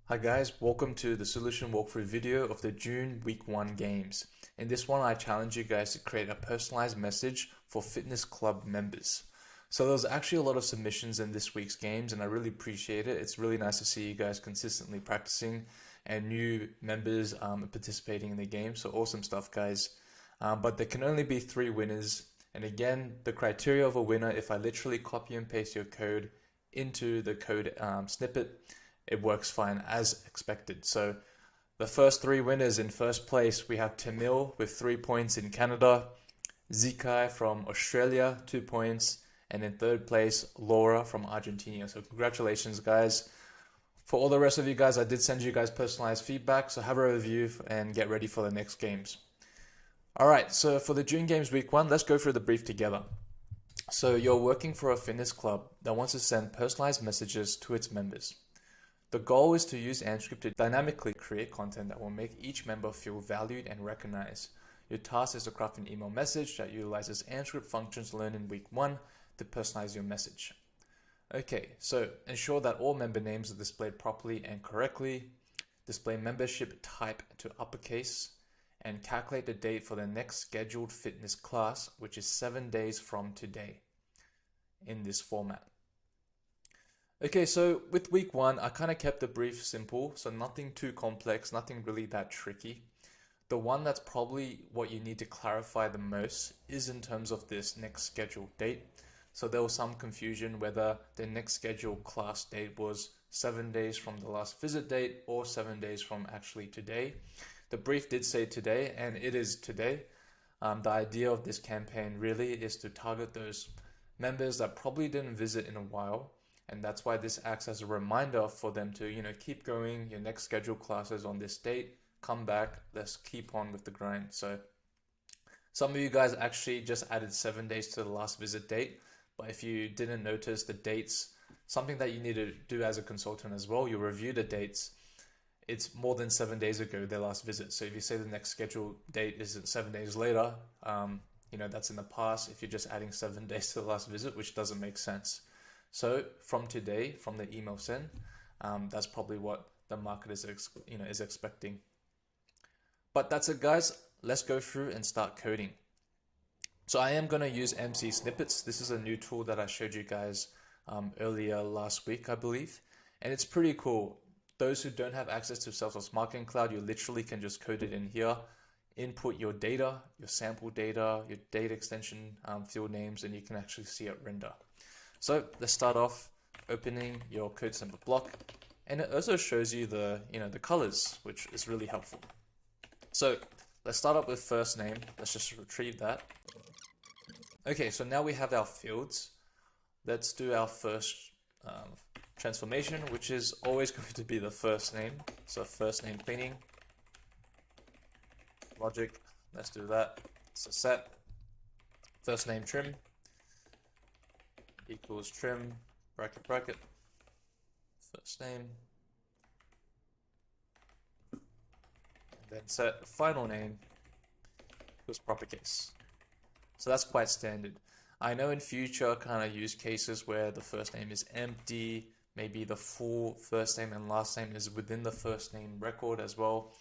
Hi guys, welcome to the solution walkthrough video of the June Week 1 games. In this one, I challenge you guys to create a personalized message for fitness club members. So there was actually a lot of submissions in this week's games and I really appreciate it. It's really nice to see you guys consistently practicing and new members participating in the game. So awesome stuff, guys. But there can only be 3 winners. And again, the criteria of a winner, if I literally copy and paste your code into the code snippet, it works fine as expected. So the first 3 winners: in first place, we have Tamil with 3 points in Canada, Zikai from Australia, 2 points, and in third place, Laura from Argentina. So congratulations, guys. For all the rest of you guys, I did send you guys personalized feedback, so have a review and get ready for the next games. Alright, so for the June Games Week 1, let's go through the brief together. So you're working for a fitness club that wants to send personalized messages to its members. The goal is to use AMPscript to dynamically create content that will make each member feel valued and recognized. Your task is to craft an email message that utilizes AMPscript functions learned in week 1 to personalize your message. Okay, so ensure that all member names are displayed properly and correctly. Display membership type to uppercase and calculate the date for the next scheduled fitness class, which is 7 days from today, in this format. Okay, so with week 1, I kind of kept the brief simple, so nothing too complex, nothing really that tricky. The one that's probably what you need to clarify the most is in terms of this next scheduled date. So there was some confusion whether the next scheduled class date was 7 days from the last visit date or 7 days from actually today. The brief did say today, and it is today. The idea of this campaign really is to target those members that probably didn't visit in a while. And that's why this acts as a reminder for them to, keep going. Your next scheduled classes on this date, come back, let's keep on with the grind. So some of you guys actually just added 7 days to the last visit date. But if you didn't notice the dates, something that you need to do as a consultant as well, you review the dates. It's more than 7 days ago, their last visit. So if you say the next scheduled date is 7 days later, that's in the past if you're just adding 7 days to the last visit, which doesn't make sense. So from today, from the email send, that's probably what the market is expecting. But that's it, guys. Let's go through and start coding. So I am going to use MC snippets. This is a new tool that I showed you guys earlier last week, I believe. And it's pretty cool. Those who don't have access to Salesforce Marketing Cloud, you literally can just code it in here. Input your data, your sample data, your data extension field names, and you can actually see it render. So let's start off opening your code sample block, and it also shows you the colors, which is really helpful. So let's start up with first name. Let's just retrieve that. Okay, so now we have our fields. Let's do our first transformation, which is always going to be the first name. So first name cleaning logic. Let's do that. So set first name trim equals trim bracket first name, and then set final name equals proper case. So that's quite standard. I know in future kind of use cases where the first name is empty, maybe the full first name and last name is within the first name record as well.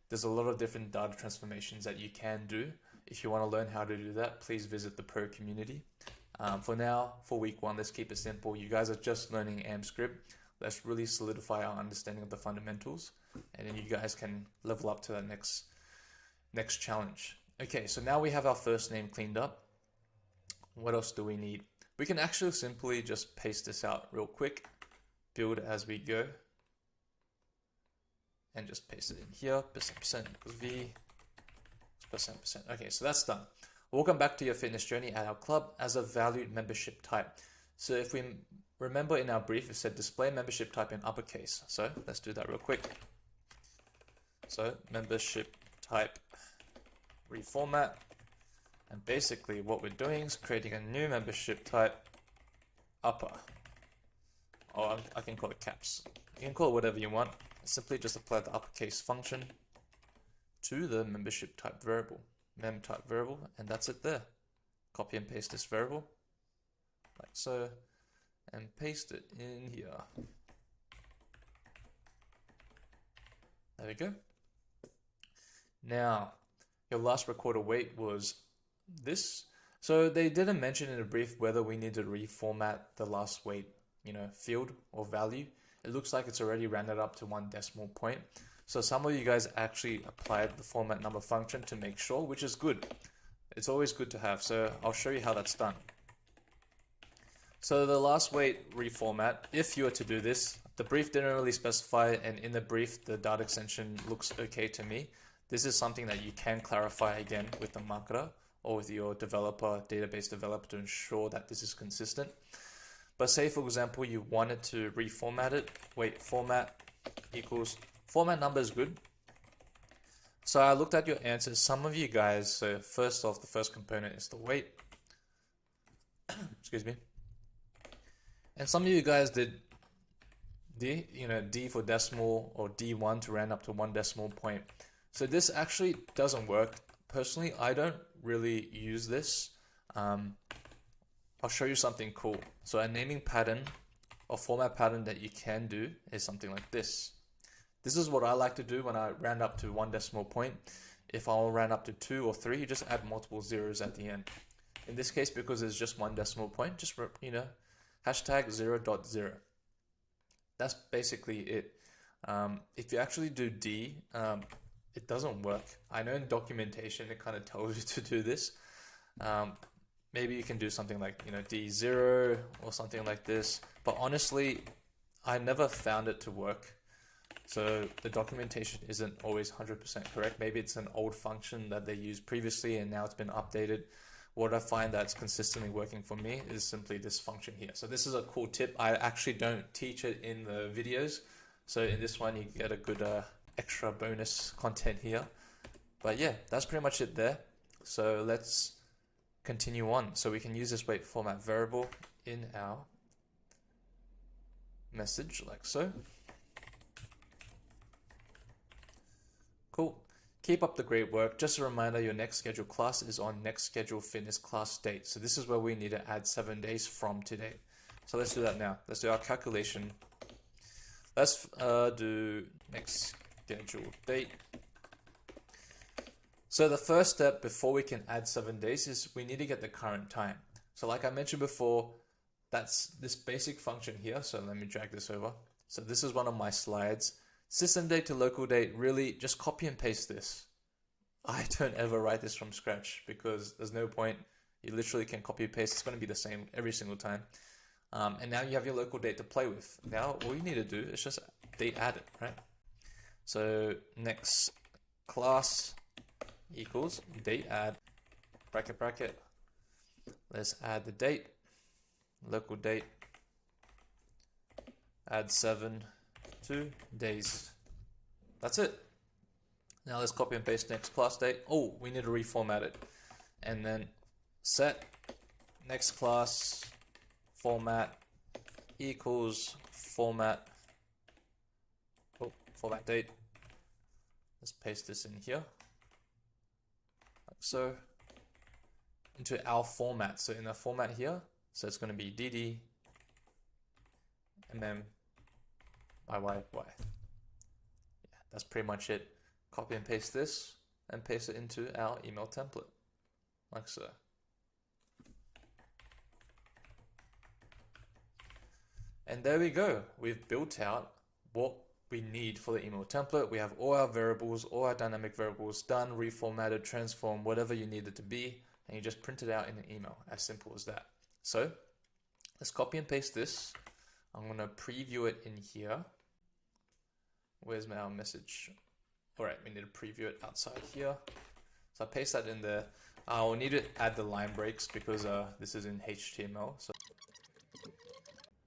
There's a lot of different data transformations that you can do. If you want to learn how to do that, please visit the pro community. For now, for week 1, let's keep it simple. You guys are just learning AMPscript. Let's really solidify our understanding of the fundamentals, and then you guys can level up to that next challenge. Okay, so now we have our first name cleaned up. What else do we need? We can actually simply just paste this out real quick, build as we go, and just paste it in here. %% equals V, %%. Okay, so that's done. Welcome back to your fitness journey at our club as a valued membership type. So if we remember in our brief, it said display membership type in uppercase. So let's do that real quick. So membership type reformat. And basically what we're doing is creating a new membership type upper. Or I can call it caps. You can call it whatever you want. Simply just apply the uppercase function to the membership type variable. Mem type variable, and that's it there. Copy and paste this variable like so, and paste it in here. There we go. Now, your last recorded weight was this. So they didn't mention in the brief whether we need to reformat the last weight, field or value. It looks like it's already rounded up to 1 decimal point. So some of you guys actually applied the format number function to make sure, which is good. It's always good to have. So I'll show you how that's done. So the last weight reformat, if you were to do this, the brief didn't really specify, and in the brief, the data extension looks okay to me. This is something that you can clarify again with the marketer or with your developer, database developer, to ensure that this is consistent. But say, for example, you wanted to reformat it, weight format equals, format number is good. So I looked at your answers. Some of you guys, so first off, the first component is the weight. Excuse me. And some of you guys did D, D for decimal, or D1 to round up to 1 decimal point. So this actually doesn't work. Personally, I don't really use this. I'll show you something cool. So a naming pattern or format pattern that you can do is something like this. This is what I like to do when I round up to 1 decimal point. If I'll round up to 2 or 3, you just add multiple zeros at the end. In this case, because it's just 1 decimal point, just, hashtag 0.0. That's basically it. If you actually do D, it doesn't work. I know in documentation it kind of tells you to do this. Maybe you can do something like D0 or something like this. But honestly, I never found it to work. So the documentation isn't always 100% correct. Maybe it's an old function that they used previously and now it's been updated. What I find that's consistently working for me is simply this function here. So this is a cool tip. I actually don't teach it in the videos. So in this one, you get a good extra bonus content here. But yeah, that's pretty much it there. So let's continue on. So we can use this weight format variable in our message like so. Cool. Keep up the great work. Just a reminder, your next scheduled class is on next scheduled fitness class date. So this is where we need to add 7 days from today. So let's do that now. Let's do our calculation. Let's do next scheduled date. So the first step before we can add 7 days is we need to get the current time. So like I mentioned before, that's this basic function here. So let me drag this over. So this is one of my slides. System date to local date, really just copy and paste this. I don't ever write this from scratch because there's no point. You literally can copy and paste. It's going to be the same every single time. And now you have your local date to play with. Now all you need to do is just date add it, right? So next class equals date add, bracket, bracket. Let's add the date, local date, add 7 to days. That's it. Now let's copy and paste next class date. Oh, we need to reformat it. And then set next class format equals format, format date. Let's paste this in here. Like so. Into our format. So in the format here, so it's going to be dd YYY. Yeah, that's pretty much it. Copy and paste this and paste it into our email template, like so. And there we go. We've built out what we need for the email template. We have all our variables, all our dynamic variables done, reformatted, transformed, whatever you need it to be, and you just print it out in an email. As simple as that. So let's copy and paste this. I'm going to preview it in here. Where's our message? All right, we need to preview it outside here. So I paste that in there. I'll need to add the line breaks because this is in HTML. So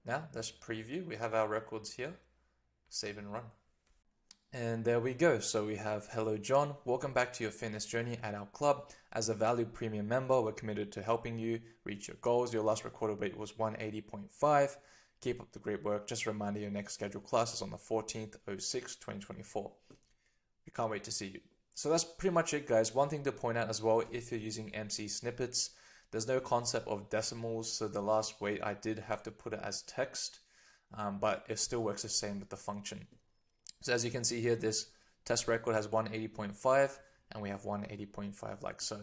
now let's preview. We have our records here. Save and run. And there we go. So we have, hello John, welcome back to your fitness journey at our club. As a valued premium member, we're committed to helping you reach your goals. Your last recorded weight was 180.5. Keep up the great work. Just a reminder, your next scheduled class is on the 14th, 06/2024. We can't wait to see you. So that's pretty much it, guys. One thing to point out as well, if you're using MC snippets, there's no concept of decimals. So the last weight, I did have to put it as text, but it still works the same with the function. So as you can see here, this Test record has 180.5 and we have 180.5 like so.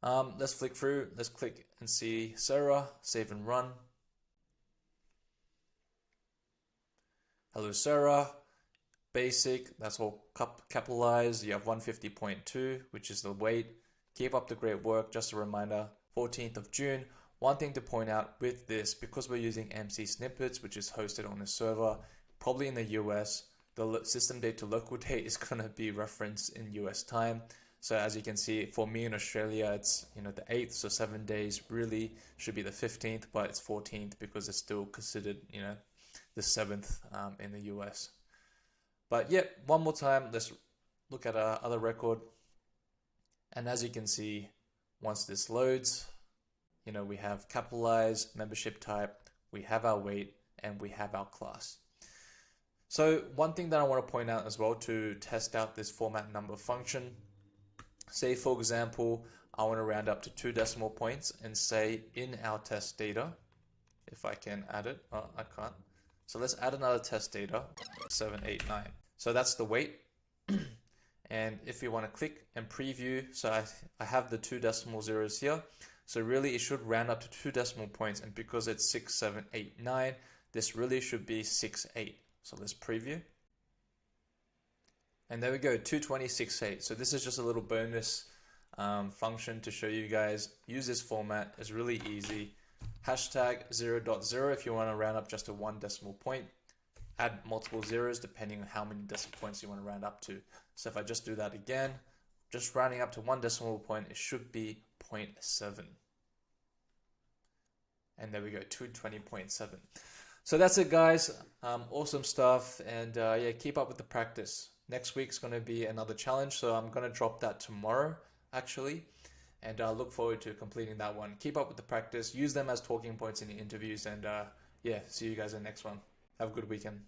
Let's flick through. Let's click and see Sarah, save and run. Hello Sarah, basic, that's all capitalized. You have 150.2, which is the weight. Keep up the great work. Just a reminder, 14th of June. One thing to point out with this, because we're using MC snippets, which is hosted on a server, probably in the US, the system date to local date is going to be referenced in US time. So as you can see, for me in Australia, it's the 8th, so 7 days really should be the 15th, but it's 14th because it's still considered the 7th in the US. But yeah, one more time, let's look at our other record. And as you can see, once this loads, we have capitalized, membership type, we have our weight, and we have our class. So one thing that I want to point out as well to test out this format number function, say for example, I want to round up to 2 decimal points and say in our test data, if I can add it, oh, I can't. So let's add another test data, 7, 8, 9. So that's the weight. And if you want to click and preview, so I have the 2 decimal zeros here. So really it should round up to 2 decimal points. And because it's 6, 7, 8, 9, this really should be 6, 8. So let's preview. And there we go, 22068. So this is just a little bonus function to show you guys. Use this format, it's really easy. Hashtag 0.0 if you want to round up just to 1 decimal point. Add multiple zeros depending on how many decimal points you want to round up to. So if I just do that again, just rounding up to 1 decimal point, it should be 0.7. And there we go, 220.7. So that's it guys, awesome stuff, and yeah, keep up with the practice. Next week's going to be another challenge, so I'm going to drop that tomorrow actually, and I look forward to completing that one. Keep up with the practice, use them as talking points in the interviews, and yeah, see you guys in the next one. Have a good weekend.